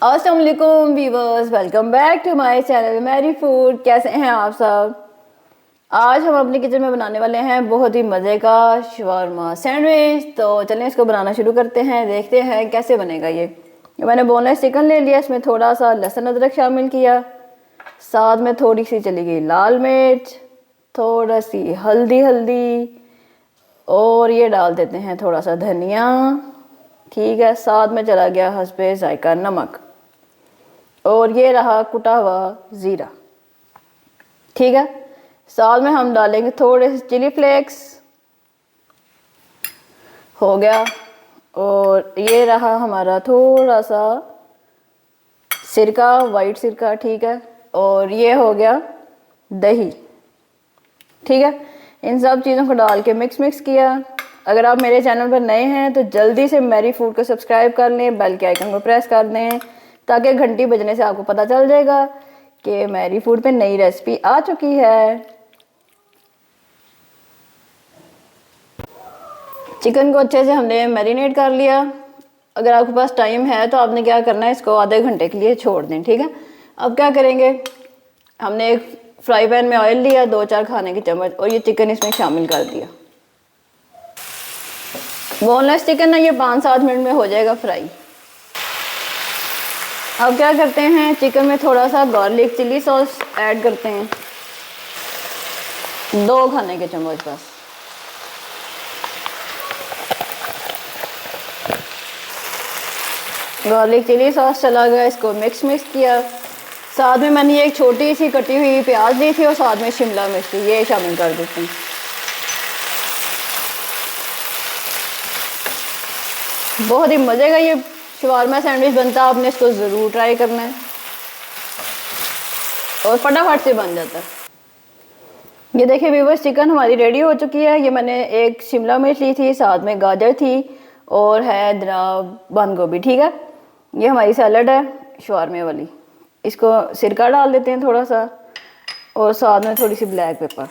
अस्सलाम वालेकुम viewers, welcome back to my channel Mary Food. कैसे हैं आप सब। आज हम अपने किचन में बनाने वाले हैं बहुत ही मज़े का शवारमा सैंडविच। तो चलें इसको बनाना शुरू करते हैं, देखते हैं कैसे बनेगा ये। मैंने बोनलेस चिकन ले लिया, इसमें थोड़ा सा लहसुन अदरक शामिल किया, साथ में थोड़ी सी चली गई लाल मिर्च, थोड़ा सी हल्दी और ये डाल देते हैं थोड़ा सा धनिया। ठीक है, साथ में चला गया हस्बे जायका नमक और ये रहा कुटा हुआ ज़ीरा। ठीक है, साथ में हम डालेंगे थोड़े से चिली फ्लेक्स, हो गया। और ये रहा हमारा थोड़ा सा सिरका, वाइट सिरका। ठीक है, और ये हो गया दही। ठीक है, इन सब चीज़ों को डाल के मिक्स किया। अगर आप मेरे चैनल पर नए हैं तो जल्दी से मैरी फूड को सब्सक्राइब कर लें, बेल के आइकन को प्रेस कर दें ताकि घंटी बजने से आपको पता चल जाएगा कि मैरी फूड पे नई रेसिपी आ चुकी है। चिकन को अच्छे से हमने मैरिनेट कर लिया। अगर आपके पास टाइम है तो आपने क्या करना है, इसको आधे घंटे के लिए छोड़ दें। ठीक है, अब क्या करेंगे, हमने एक फ्राई पैन में ऑयल लिया, 2-4 खाने के चम्मच, और ये चिकन इसमें शामिल कर दिया। बोनलेस चिकन ना ये 5-7 मिनट में हो जाएगा फ्राई। अब क्या करते हैं, चिकन में थोड़ा सा गार्लिक चिली सॉस ऐड करते हैं, 2 खाने के चम्मच बस। गार्लिक चिली सॉस चला गया, इसको मिक्स किया। साथ में मैंने एक छोटी सी कटी हुई प्याज ली थी और साथ में शिमला मिर्च, ये शामिल कर देते हैं। बहुत ही मज़े का ये शवारमा सैंडविच बनता है, आपने इसको ज़रूर ट्राई करना है और फटाफट से बन जाता है। ये देखिए व्यूअर्स, चिकन हमारी रेडी हो चुकी है। ये मैंने एक शिमला मिर्च ली थी, साथ में गाजर थी और है जनाब बंद गोभी। ठीक है, ये हमारी सैलड है शवारमे वाली। इसको सिरका डाल देते हैं थोड़ा सा और साथ में थोड़ी सी ब्लैक पेपर।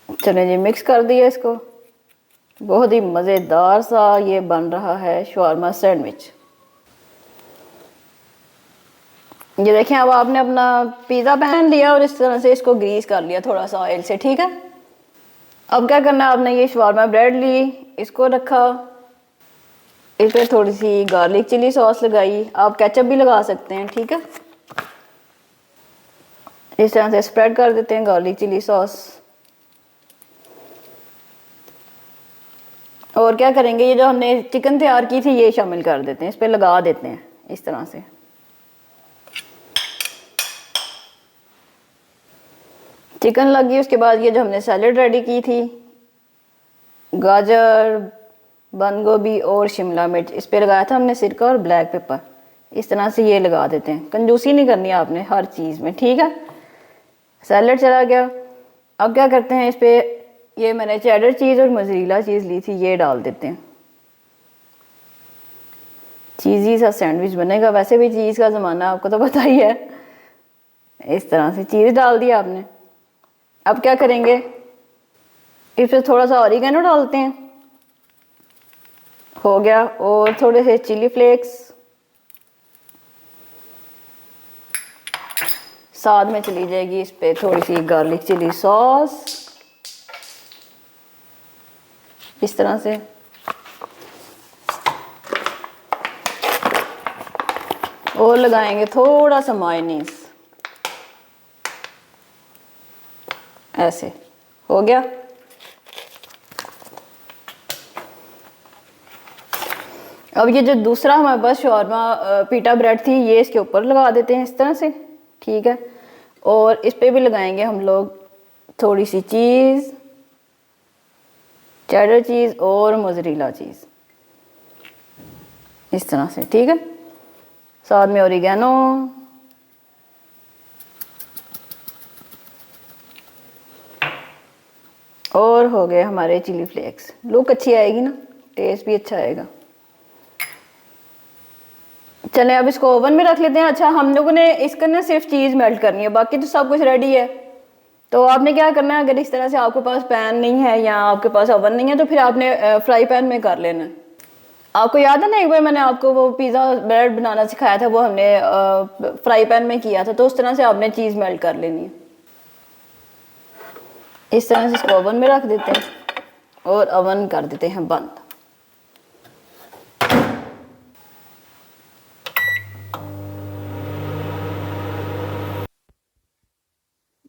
चलें जी, मिक्स कर दिया इसको। बहुत ही मज़ेदार सा ये बन रहा है शवारमा सैंडविच। ये देखें, अब आपने अपना पिज़्ज़ा पैन लिया और इस तरह से इसको ग्रीस कर लिया थोड़ा सा ऑयल से। ठीक है, अब क्या करना है, आपने ये शवारमा ब्रेड ली, इसको रखा, इस पर थोड़ी सी गार्लिक चिली सॉस लगाई, आप केचप भी लगा सकते हैं। ठीक है, इस तरह से स्प्रेड कर देते हैं गार्लिक चिली सॉस। और क्या करेंगे, ये जो हमने चिकन तैयार की थी ये शामिल कर देते हैं, इस पर लगा देते हैं इस तरह से। चिकन लगी, उसके बाद ये जो हमने सैलेड रेडी की थी, गाजर, बंद गोभी और शिमला मिर्च, इस पे लगाया था हमने सिरका और ब्लैक पेपर। इस तरह से ये लगा देते हैं, कंजूसी नहीं करनी है आपने हर चीज़ में। ठीक है, सैलेड चला गया। अब क्या करते हैं, इस पे ये मैंने चेडर चीज़ और मोज़रेला चीज़ ली थी, ये डाल देते हैं। चीज़ी सा सैंडविच बनेगा, वैसे भी चीज़ का ज़माना आपको तो पता ही है। इस तरह से चीज़ डाल दिया आपने। अब क्या करेंगे, इस पर थोड़ा सा ऑरिगेनो डालते हैं, हो गया। और थोड़े से चिली फ्लेक्स, साथ में चली जाएगी इस पे थोड़ी सी गार्लिक चिली सॉस, इस तरह से। और लगाएंगे थोड़ा सा मायोनीज, ऐसे। हो गया। अब ये जो दूसरा हमारे पास शवारमा पीटा ब्रेड थी, ये इसके ऊपर लगा देते हैं इस तरह से। ठीक है, और इस पे भी लगाएंगे हम लोग थोड़ी सी चीज़, चेडर चीज़ और मोज़रेला चीज़, इस तरह से। ठीक है, साथ में ओरिगेनो, और हो गए हमारे चिली फ्लेक्स। लुक अच्छी आएगी ना, टेस्ट भी अच्छा आएगा। चलें अब इसको ओवन में रख लेते हैं। अच्छा, हम लोगों ने इसका ना सिर्फ चीज़ मेल्ट करनी है, बाकी तो सब कुछ रेडी है। तो आपने क्या करना है, अगर इस तरह से आपके पास पैन नहीं है या आपके पास ओवन नहीं है तो फिर आपने फ्राई पैन में कर लेना है। आपको याद है ना, एक बार मैंने आपको वो पिज़्ज़ा ब्रेड बनाना सिखाया था, वो हमने फ्राई पैन में किया था, तो उस तरह से आपने चीज़ मेल्ट कर लेनी है। इस तरह से इसको ओवन में रख देते हैं और ओवन कर देते हैं बंद।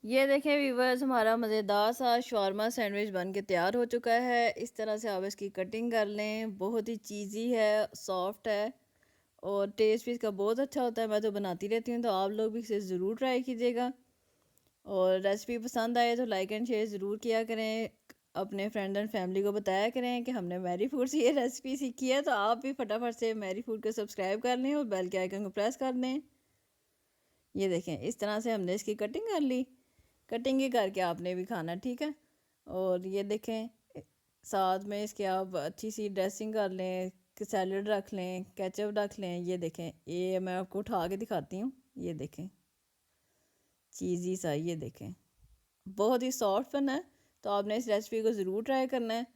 ये देखें व्यूवर्स, हमारा मज़ेदार सा शवारमा सैंडविच बन के तैयार हो चुका है। इस तरह से आप इसकी कटिंग कर लें। बहुत ही चीज़ी है, सॉफ्ट है और टेस्ट भी इसका बहुत अच्छा होता है। मैं तो बनाती रहती हूँ, तो आप लोग भी इसे ज़रूर ट्राई कीजिएगा। और रेसिपी पसंद आए तो लाइक एंड शेयर ज़रूर किया करें। अपने फ्रेंड एंड फैमिली को बताया करें कि हमने मैरी फूड से ये रेसिपी सीखी है। तो आप भी फटाफट से मैरी फूड को सब्सक्राइब कर लें और बेल के आइकन को प्रेस कर दें। ये देखें, इस तरह से हमने इसकी कटिंग कर ली। कटिंग ही करके आपने भी खाना, ठीक है। और ये देखें, साथ में इसके आप अच्छी सी ड्रेसिंग कर लें, सैलड रख लें, केचप रख लें। ये देखें, ये मैं आपको उठा के दिखाती हूँ। ये देखें, चीज़ी सा, ये देखें बहुत ही सॉफ्ट बना है। तो आपने इस रेसिपी को ज़रूर ट्राई करना है।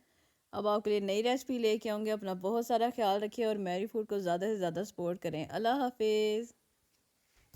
अब आपके लिए नई रेसिपी लेके आऊँगी। अपना बहुत सारा ख्याल रखिए और मैरी फूड को ज़्यादा से ज़्यादा सपोर्ट करें। अल्लाह हाफिज़।